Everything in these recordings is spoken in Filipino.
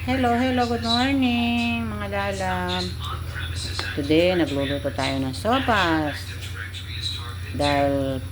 Hello, good morning mga lalab. Today, nagluluto tayo ng sopas dahil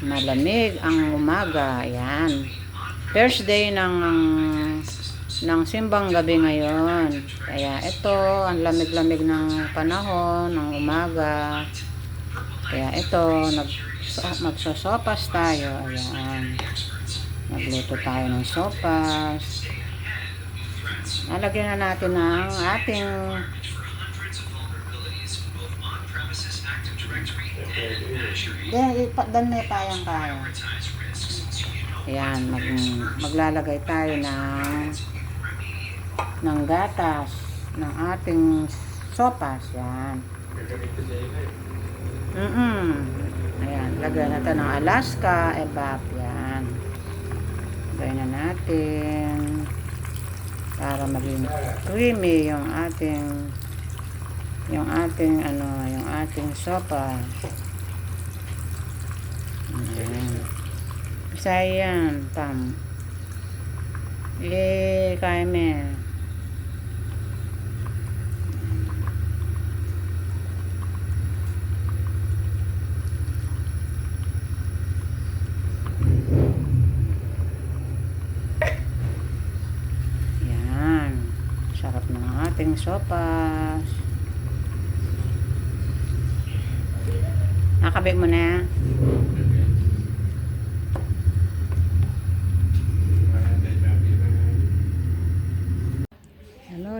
malamig ang umaga. Ayan. First day ng simbang gabi ngayon. Kaya ito, ang lamig-lamig ng panahon, ng umaga. Kaya ito, magsosopas tayo. Ayan. Nagluto tayo ng sopas. Lalagyan na natin ng ating dan may payang kaya. Ayan, maglalagay tayo ng gatas ng ating sopas. Yan. Ayan, lagyan natin ng Alaska evap. Yan. Lagyan na natin para maging creamy yung ating sopa. Ayan. Isa yan, pam. Kaime. Yan. Sarap ng ating sopas. Nakabit mo na.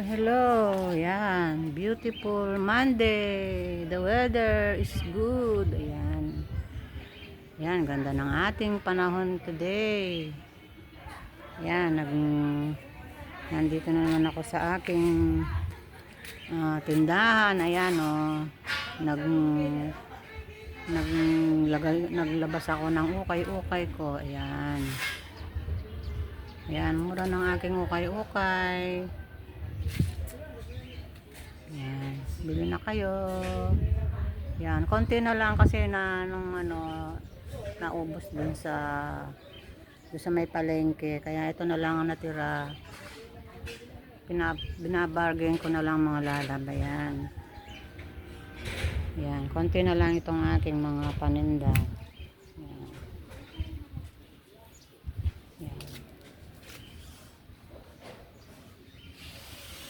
Hello. Yan. Beautiful Monday. The weather is good. Ayan. Yan. Ganda ng ating panahon today. Yan. Nandito na naman ako sa aking tindahan. Ayan naglabas ako ng ukay-ukay ko. Ayan. Ayan. Mura ng aking ukay-ukay. Yan, bili na kayo. Yan, konti na lang kasi naubos dun sa may palengke. Kaya ito na lang ang natira. Binabargain ko na lang mga lalab. Ayan. Yan, konti na lang itong aking mga paninda. Yan. Yan.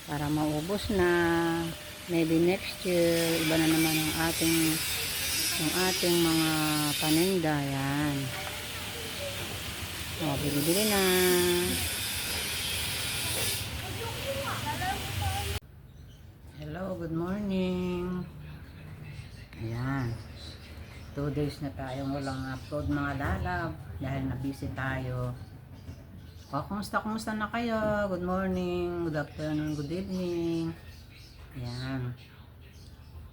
Para maubos na, maybe next year iba na naman yung ating mga paninda. Yan, bili-bili na. Hello, good morning. Ayan, 2 days na tayong walang upload mga lalab dahil na-busy tayo. Kumusta na kayo? Good morning, good afternoon, good evening. Ayan.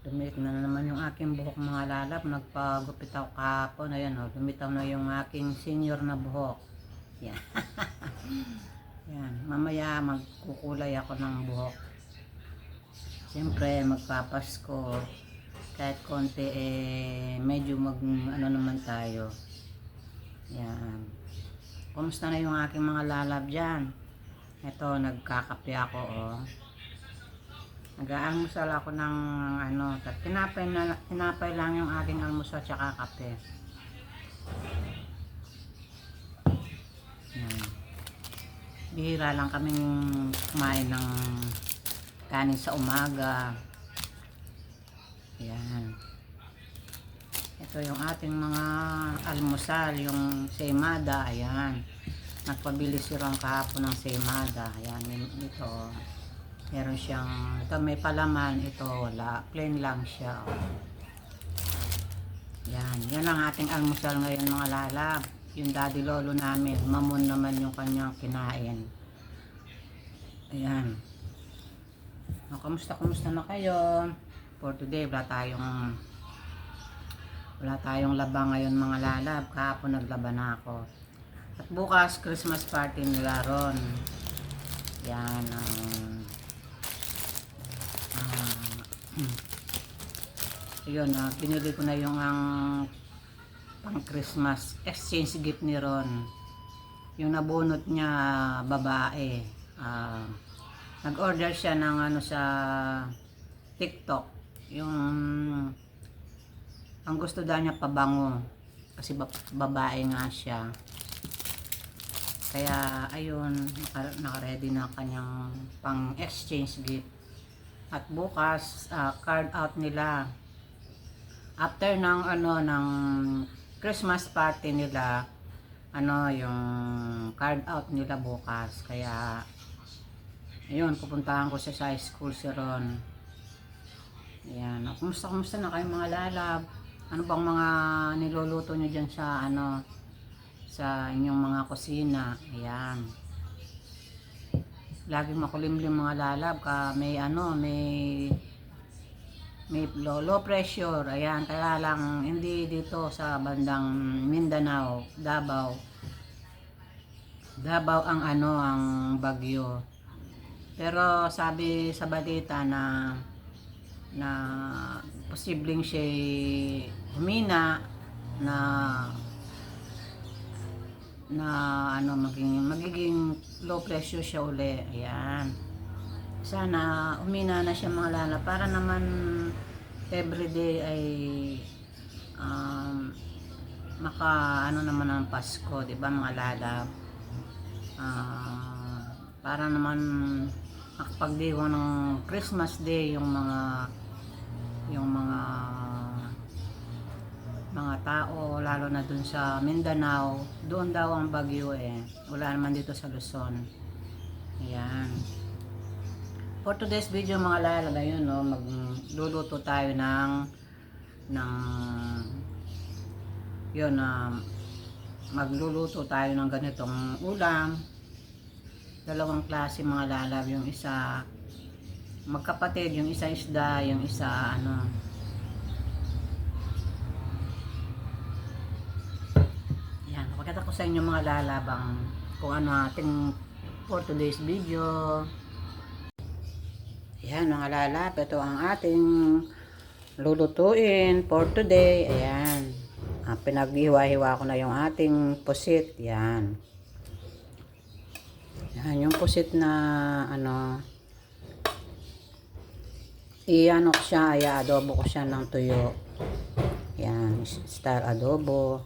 Dumit na naman yung aking buhok mga lalap. Nagpagupit ako kahapon. Ayan dumitaw na yung aking senior na buhok. Ayan. Ayan. Mamaya magkukulay ako ng buhok. Siyempre magpapasko. Kahit konti medyo naman tayo. Ayan. Kumusta na yung aking mga lalab dyan? Ito, nagkakape ako, Nag-aalmusal ako ng, tinapay lang yung aking almusal tsaka kape. Yan. Bihira lang kaming kumain ng kanin sa umaga. Yan. Ito yung ating mga almusal, yung semada. Ayan, nagpabili silang kahapon ng semada. Ayan, ito meron siyang, ito may palaman, ito wala, plain lang siya. Yan ang ating almusal ngayon mga lalab. Yung daddy lolo namin, mamon naman yung kanyang kinain. Ayan. Kumusta na kayo? For today, wala tayong laba ngayon mga lalab. Kahapon naglaba na ako. At bukas Christmas party nila ron. Yan yun, pinili ko na yung pang Christmas exchange gift ni Ron. Yung nabunot niya babae. Nag-order siya ng ano sa TikTok. Yung ang gusto daw niya pabango. Kasi babae nga siya. Kaya ayun, naka-ready na kanyang pang exchange gift. At bukas card out nila. After ng ano ng Christmas party nila, ano yung card out nila bukas. Kaya ayun, pupuntahan ko siya sa school si Ron. Ayan. Kumusta na kayo mga lalab? Ano bang mga niluluto nyo dyan sa ano sa inyong mga kusina? Ayan. Laging makulimlim mga lalab ka may ano, may low pressure. Ayan, kaya lang hindi dito sa bandang Mindanao, Davao ang ano ang bagyo. Pero sabi sa balita na posibleng siya humina na ano magiging low pressure siya uli. Ayan. Sana humina na siya mga lala para naman everyday ay maka ano naman ang Pasko, 'di ba mga lala? Para naman makapagdiwa ng Christmas Day yung mga tao, lalo na dun sa Mindanao. Doon daw ang bagyo wala naman dito sa Luzon. Ayan. For today's video mga lalala, yun no, magluluto tayo ng yun magluluto tayo ng ganitong ulam. Dalawang klase mga lalab, yung isa magkapatid, yung isa isda, yung isa ano. Yan, pakita ko sa inyo mga lalabang kung ano ating for today's video. Yan mga lalab, ito ang ating lulutuin for today. Ayan, pinaghiwa-hiwa ko na yung ating pusit. Yan. Yan, yung pusit na ano, i-ano ko siya, i-adobo ko siya ng tuyo. Yan, style adobo.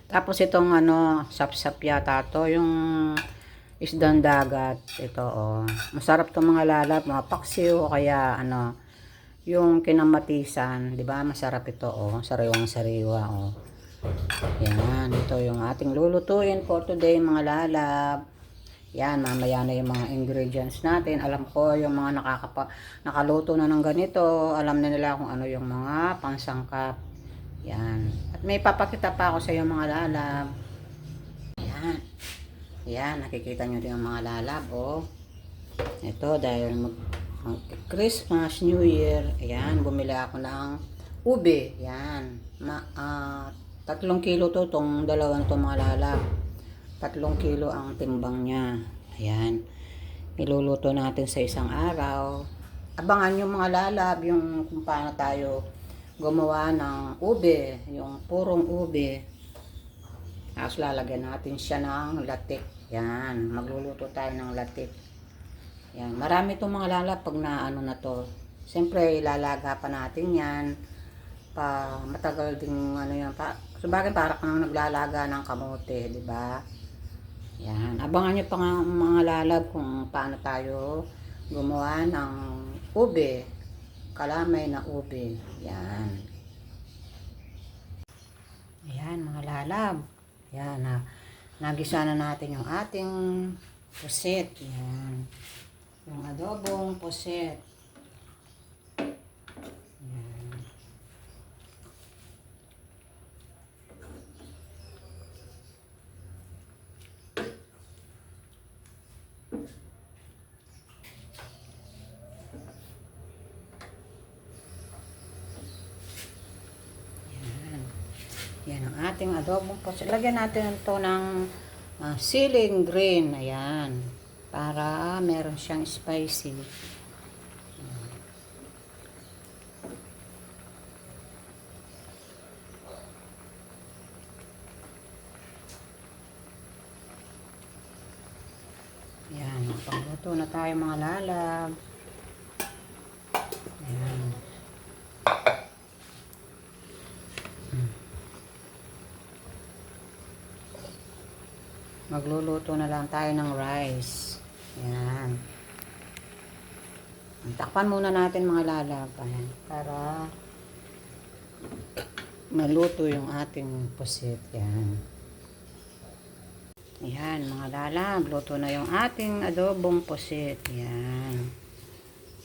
Tapos itong ano, sap-sap yata to, yung isdang dagat. Ito masarap to mga lalap, mga paksiw o kaya ano, yung kinamatisan, 'di ba? Masarap ito sariwang-sariwa Yan, ito yung ating lulutuin for today mga lalab. Yan, mamaya na yung mga ingredients natin. Alam ko yung mga nakaluto na ng ganito, alam na nila kung ano yung mga pangsangkap. Yan. At may papakita pa ako sa iyo mga lalab. Yan. Yan, nakikita nyo din ang mga lalab Ito dahil Christmas, New Year. Ayan, bumili ako ng ube. Yan. 3 kilo to, tong dalawa na to mga lalab. 3 kilo ang timbang niya. Ayan. Iluluto natin sa isang araw. Abangan yung mga lalab, yung kung paano tayo gumawa ng ube. Yung purong ube. Tapos lalagyan natin siya ng latik. Yan. Magluluto tayo ng latik. Yan. Marami itong mga lalab pag naano na to. Siyempre, ilalaga pa natin yan. Matagal ding ano yan. Sabagay para kang naglalaga ng kamote, di ba? Yan. Abangan niyo pa nga mga lalab kung paano tayo gumawa ng ube. Kalamay na ube. Yan. Ayan mga lalab. Yan. Nagisa na natin yung ating pusit. Yan. Yung adobong pusit. Yan ang ating adobong pusit. Lagyan natin ito ng ceiling green. Ayan. Para meron siyang spicy. Yan. Pagluto Luto na tayo mga lalab. Ayan. Magluluto na lang tayo ng rice. Ayan. Takpan muna natin mga lalab. Ayan. Para maluto yung ating pusit. Ayan. Ayan mga lalab. Luto na yung ating adobong pusit. Ayan.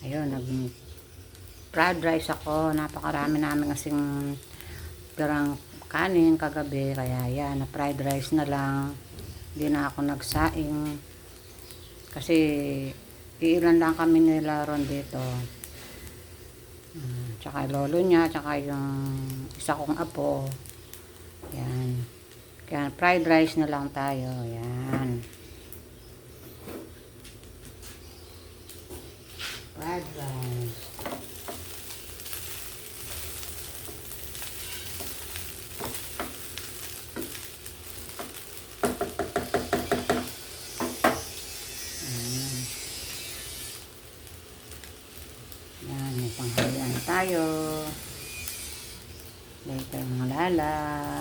Ayun. Nag-fried rice ako. Napakarami namin kasing pirang kanin kagabi. Kaya yan. Na-fried rice na lang. Hindi na ako nagsaing. Kasi iilan lang kami nila ron dito. Tsaka lolo niya, tsaka yung isa kong apo. Yan. Kaya fried rice na lang tayo. Yan. Fried rice. Yan, may panghalian tayo. Later mga lalab.